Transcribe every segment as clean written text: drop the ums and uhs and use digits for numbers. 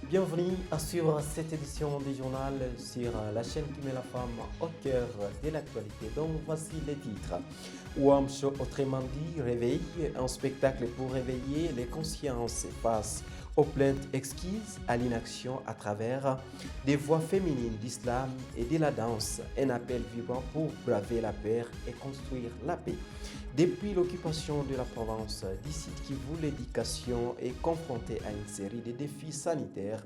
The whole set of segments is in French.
Bienvenue à suivre cette édition du journal sur la chaîne qui met la femme au cœur de l'actualité. Donc voici les titres. Ouam Show, autrement dit, réveil, un spectacle pour réveiller les consciences face aux plaintes exquises à l'inaction à travers des voix féminines d'islam et de la danse. Un appel vibrant pour braver la peur et construire la paix. Depuis l'occupation de la province du Sud Kivu, l'éducation est confrontée à une série de défis sanitaires,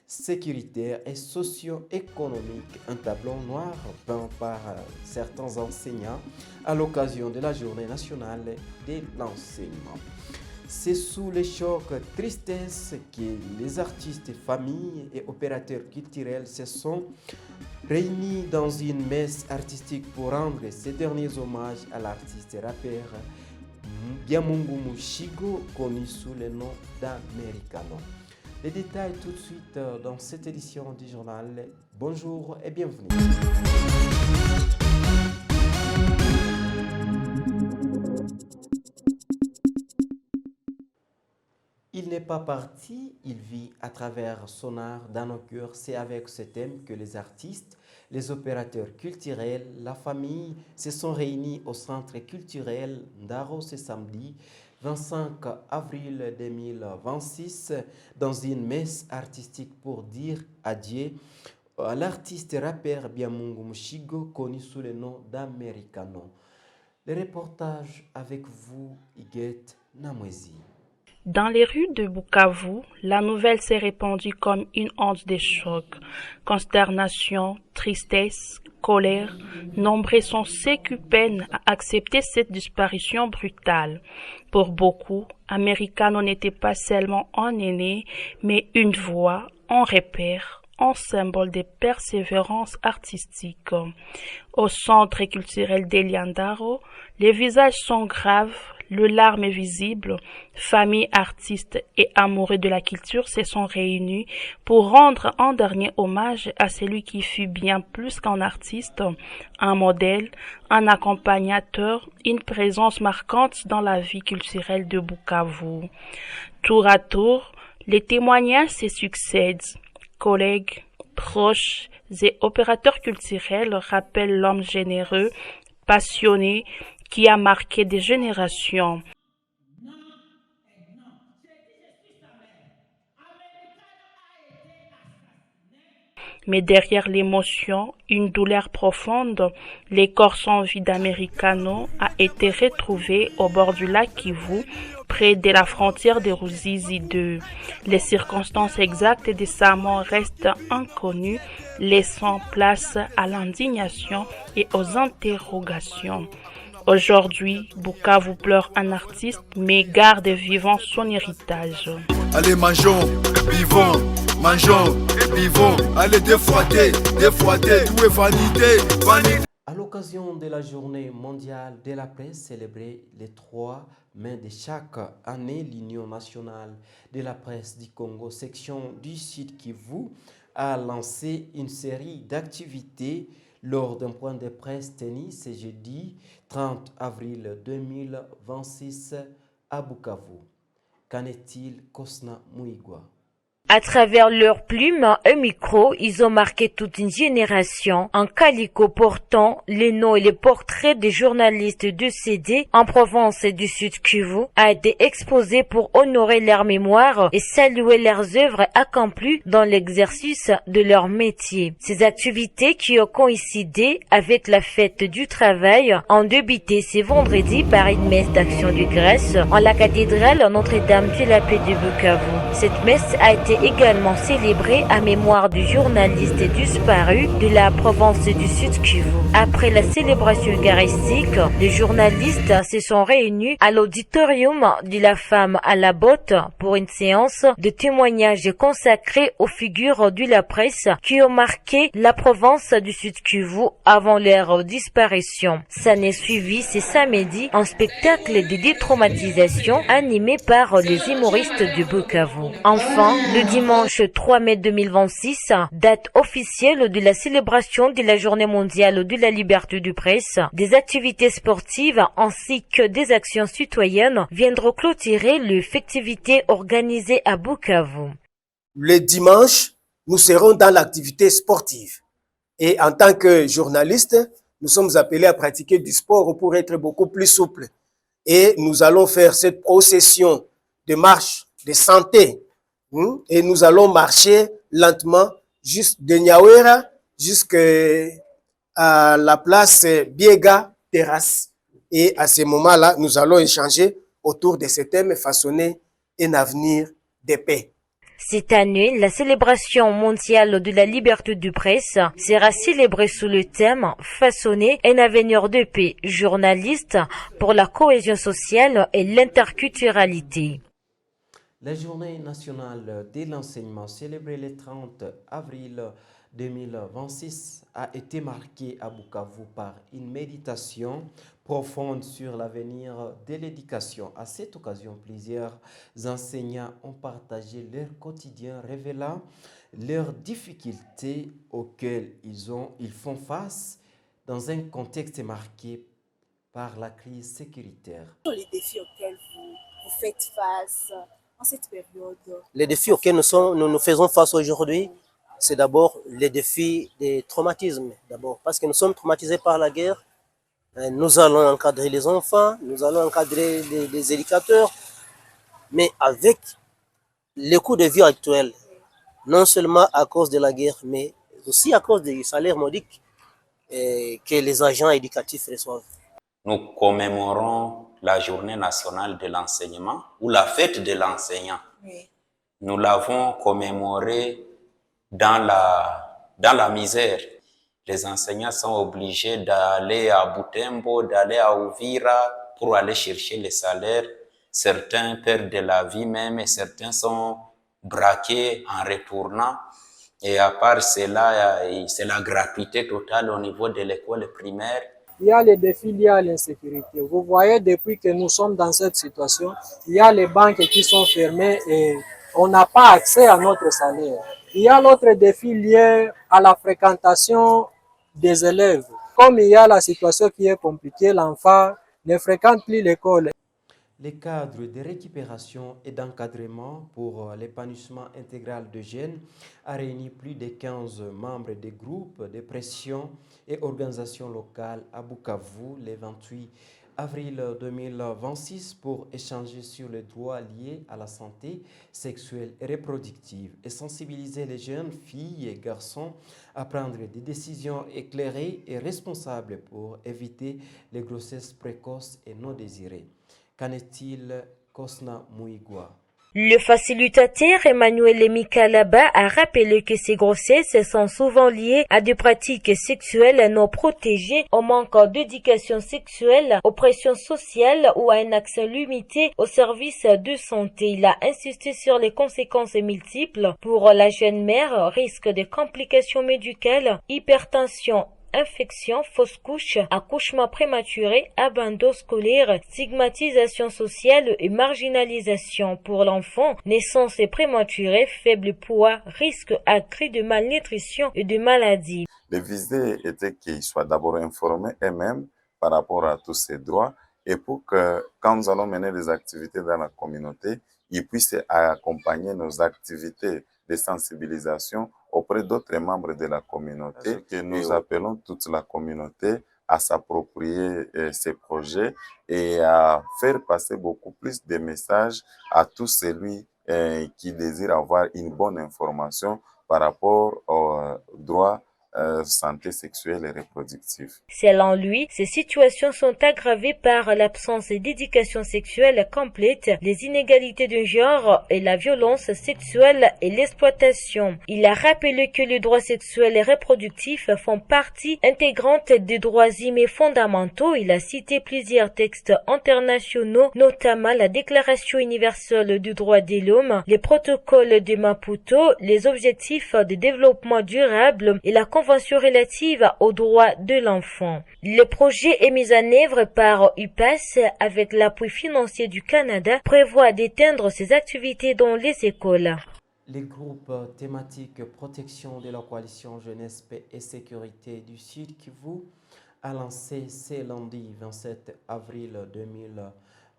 sécuritaires et socio-économiques. Un tableau noir peint par certains enseignants à l'occasion de la Journée nationale de l'enseignement. C'est sous les chocs tristesse que les artistes, familles et opérateurs culturels se sont réunis dans une messe artistique pour rendre ces derniers hommages à l'artiste rappeur Byamungu Mushigo, connu sous le nom d'Americano. Les détails tout de suite dans cette édition du journal. Bonjour et bienvenue. Il n'est pas parti, il vit à travers son art dans nos cœurs. C'est avec ce thème que les artistes, les opérateurs culturels, la famille se sont réunis au centre culturel Ndaro ce samedi 25 avril 2026 dans une messe artistique pour dire adieu à l'artiste rappeur Byamungu Mushigo, connu sous le nom d'Americano. Le reportage avec vous, Iguette Namwezi. Dans les rues de Bukavu, la nouvelle s'est répandue comme une onde de choc. Consternation, tristesse, colère, nombreux sont ceux qui peinent à accepter cette disparition brutale. Pour beaucoup, Americano n'était pas seulement un aîné, mais une voix, un repère, un symbole de persévérance artistique. Au centre culturel d'Eliandaro, les visages sont graves, le larme est visible, famille, artistes et amoureux de la culture se sont réunis pour rendre un dernier hommage à celui qui fut bien plus qu'un artiste, un modèle, un accompagnateur, une présence marquante dans la vie culturelle de Bukavu. Tour à tour, les témoignages se succèdent. Collègues, proches et opérateurs culturels rappellent l'homme généreux, passionné, qui a marqué des générations. Mais derrière l'émotion, une douleur profonde, les corps sans vie d'Americano a été retrouvé au bord du lac Kivu, près de la frontière de Ruzizi 2. Les circonstances exactes de sa mort restent inconnues, laissant place à l'indignation et aux interrogations. Aujourd'hui, Bukavu pleure un artiste, mais garde vivant son héritage. Allez, mangeons, vivons, mangeons, vivons. Allez, défroider, tout est vanité, vanité. À l'occasion de la Journée mondiale de la presse célébrée le 3 mai de chaque année, l'Union nationale de la presse du Congo, section du Sud Kivu, a lancé une série d'activités lors d'un point de presse tenu ce jeudi 30 avril 2026 à Bukavu. Qu'en est-il, Kosna Muigwa? À travers leurs plumes, un micro, ils ont marqué toute une génération en calico portant les noms et les portraits des journalistes décédés en province du Sud Kivu a été exposé pour honorer leur mémoire et saluer leurs œuvres accomplies dans l'exercice de leur métier. Ces activités qui ont coïncidé avec la fête du travail ont débuté ce vendredi par une messe d'action de grâce en la cathédrale Notre-Dame de la Paix de Bukavu. Cette messe a été également célébré à mémoire du journaliste disparu de la province du Sud Kivu. Après la célébration eucharistique, les journalistes se sont réunis à l'auditorium de la femme à la botte pour une séance de témoignages consacrés aux figures de la presse qui ont marqué la province du Sud Kivu avant leur disparition. Ça n'est suivi ce samedi un spectacle de détraumatisation animé par les humoristes de Bukavu. Enfin, le dimanche 3 mai 2026, date officielle de la célébration de la Journée mondiale de la liberté de presse, des activités sportives ainsi que des actions citoyennes viendront clôturer les festivités organisées à Bukavu. le dimanche, nous serons dans l'activité sportive. Et en tant que journaliste, nous sommes appelés à pratiquer du sport pour être beaucoup plus souples. Et nous allons faire cette procession de marche de santé. Et nous allons marcher lentement juste de Nyawera jusqu'à la place Biega Terrasse. Et à ce moment-là, nous allons échanger autour de ce thème, façonner un avenir de paix. Cette année, la célébration mondiale de la liberté de presse sera célébrée sous le thème « Façonner un avenir de paix, journaliste pour la cohésion sociale et l'interculturalité ». La journée nationale de l'enseignement célébrée le 30 avril 2026 a été marquée à Bukavu par une méditation profonde sur l'avenir de l'éducation. À cette occasion, plusieurs enseignants ont partagé leur quotidien, révélant leurs difficultés auxquelles ils font face dans un contexte marqué par la crise sécuritaire. Les défis auxquels vous faites face en cette période? Les défis auxquels nous faisons face aujourd'hui, c'est d'abord les défis des traumatismes. D'abord, parce que nous sommes traumatisés par la guerre. Nous allons encadrer les enfants, nous allons encadrer les éducateurs, mais avec les coûts de vie actuels, non seulement à cause de la guerre, mais aussi à cause des salaires modiques que les agents éducatifs reçoivent. Nous commémorons la journée nationale de l'enseignement ou la fête de l'enseignant. Oui. Nous l'avons commémorée dans la misère. Les enseignants sont obligés d'aller à Butembo, d'aller à Uvira pour aller chercher les salaires. Certains perdent de la vie même et certains sont braqués en retournant. Et à part cela, c'est la gratuité totale au niveau de l'école primaire. Il y a les défis liés à l'insécurité. Vous voyez, depuis que nous sommes dans cette situation, il y a les banques qui sont fermées et on n'a pas accès à notre salaire. Il y a l'autre défi lié à la fréquentation des élèves. Comme il y a la situation qui est compliquée, l'enfant ne fréquente plus l'école. Les cadres de récupération et d'encadrement pour l'épanouissement intégral de jeunes a réuni plus de 15 membres des groupes de pression et organisations locales à Bukavu le 28 avril 2026 pour échanger sur les droits liés à la santé sexuelle et reproductive et sensibiliser les jeunes filles et garçons à prendre des décisions éclairées et responsables pour éviter les grossesses précoces et non désirées. Qu'en est-il, Kosna Mouigwa? Le facilitateur Emmanuel Mikalaba a rappelé que ces grossesses sont souvent liées à des pratiques sexuelles non protégées, au manque d'éducation sexuelle, aux pressions sociales ou à un accès limité aux services de santé. Il a insisté sur les conséquences multiples pour la jeune mère, risque de complications médicales, hypertension, infection, fausse couche, accouchement prématuré, abandon scolaire, stigmatisation sociale et marginalisation pour l'enfant, naissance prématurée, faible poids, risque accru de malnutrition et de maladies. Le visée était qu'ils soient d'abord informés eux-mêmes par rapport à tous ces droits et pour que quand nous allons mener des activités dans la communauté, ils puissent accompagner nos activités de sensibilisation auprès d'autres membres de la communauté, que nous appelons toute la communauté à s'approprier ces projets et à faire passer beaucoup plus de messages à tous celui qui désire avoir une bonne information par rapport aux droits santé sexuelle et reproductive. Selon lui, ces situations sont aggravées par l'absence d'éducation sexuelle complète, les inégalités de genre et la violence sexuelle et l'exploitation. Il a rappelé que les droits sexuels et reproductifs font partie intégrante des droits humains fondamentaux. Il a cité plusieurs textes internationaux, notamment la Déclaration universelle des droits de l'homme, les protocoles de Maputo, les objectifs de développement durable et la Convention relative aux droits de l'enfant. Le projet est mis en œuvre par UPAS avec l'appui financier du Canada, prévoit d'étendre ses activités dans les écoles. Les groupes thématiques protection de la coalition Jeunesse, Paix et Sécurité du Sud Kivu a lancé ce lundi 27 avril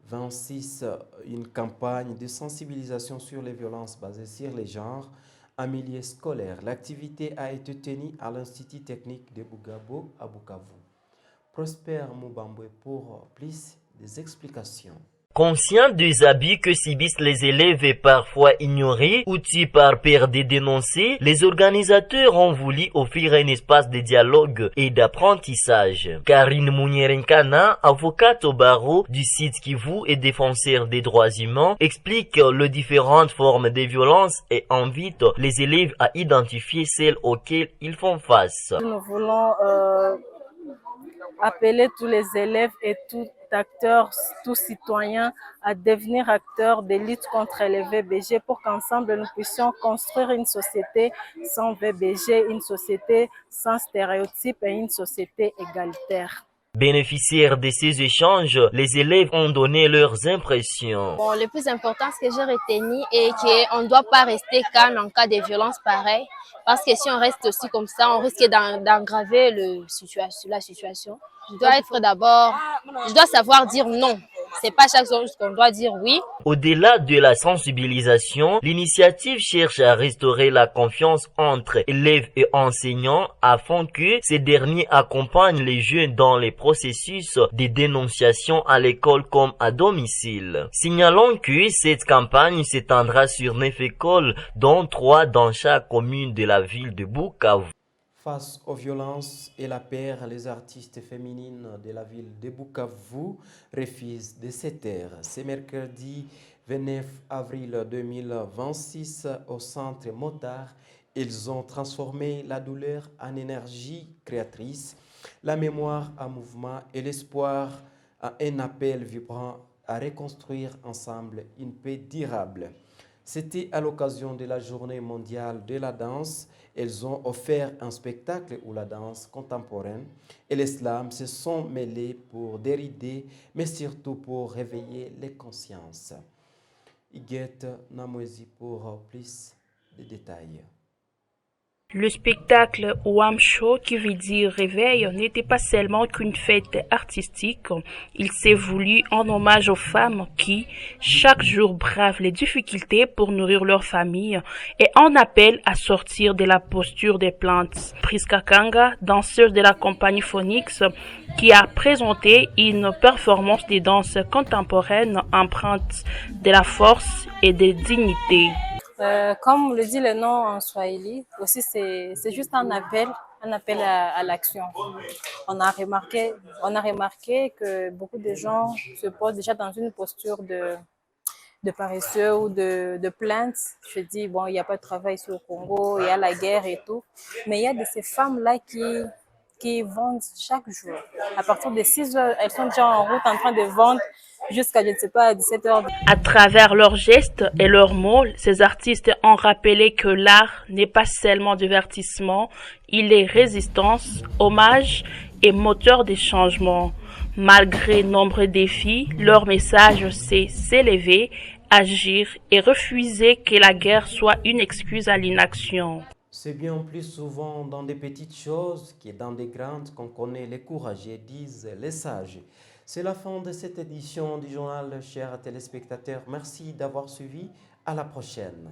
26, une campagne de sensibilisation sur les violences basées sur les genres en milieu scolaire. L'activité a été tenue à l'Institut technique de Bugabo à Bukavu. Prosper Moubambwe pour plus des explications. Conscient des abus que subissent les élèves et parfois ignorés ou tués par peur de dénoncer, les organisateurs ont voulu offrir un espace de dialogue et d'apprentissage. Karine Mounierinkana, avocate au barreau du site Kivu et défenseur des droits humains, explique les différentes formes de violence et invite les élèves à identifier celles auxquelles ils font face. Nous voulons appeler tous les élèves et tous acteurs, tous citoyens à devenir acteurs de lutte contre les VBG pour qu'ensemble nous puissions construire une société sans VBG, une société sans stéréotypes et une société égalitaire. Bénéficiaires de ces échanges, les élèves ont donné leurs impressions. Bon, le plus important, ce que j'ai retenu est qu'on ne doit pas rester calme en cas de violence pareille, parce que si on reste aussi comme ça, on risque d'aggraver la situation. Je dois savoir dire non. C'est pas chaque chose qu'on doit dire oui. Au-delà de la sensibilisation, l'initiative cherche à restaurer la confiance entre élèves et enseignants afin que ces derniers accompagnent les jeunes dans les processus de dénonciation à l'école comme à domicile. Signalons que cette campagne s'étendra sur 9 écoles, dont 3 dans chaque commune de la ville de Bukavu. Face aux violences et la peur, les artistes féminines de la ville de Bukavu refusent de se taire. C'est mercredi 29 avril 2026 au centre Motard. Ils ont transformé la douleur en énergie créatrice, la mémoire en mouvement et l'espoir en un appel vibrant à reconstruire ensemble une paix durable. C'était à l'occasion de la journée mondiale de la danse. Elles ont offert un spectacle où la danse contemporaine et l'islam se sont mêlés pour dérider, mais surtout pour réveiller les consciences. Iguette Namwezi pour plus de détails. Le spectacle Ouamcho, qui veut dire réveil, n'était pas seulement qu'une fête artistique. Il s'est voulu en hommage aux femmes qui, chaque jour, bravent les difficultés pour nourrir leur famille et en appel à sortir de la posture des plantes. Priska Kanga, danseuse de la compagnie Phonix, qui a présenté une performance de danse contemporaine empreinte de la force et de dignité. Comme le dit le nom en swahili, aussi c'est juste un appel à l'action. On a remarqué que beaucoup de gens se posent déjà dans une posture de paresseux ou de plainte. Je dis, bon, il n'y a pas de travail ici au Congo, il y a la guerre et tout. Mais il y a de ces femmes-là qui vendent chaque jour. À partir de 6 heures, elles sont déjà en route en train de vendre jusqu'à, je ne sais pas, 17 heures. À travers leurs gestes et leurs mots, ces artistes ont rappelé que l'art n'est pas seulement divertissement, il est résistance, hommage et moteur des changements. Malgré nombreux défis, leur message c'est s'élever, agir et refuser que la guerre soit une excuse à l'inaction. C'est bien plus souvent dans des petites choses que dans des grandes qu'on connaît les courageux, disent les sages. C'est la fin de cette édition du journal, chers téléspectateurs. Merci d'avoir suivi. À la prochaine.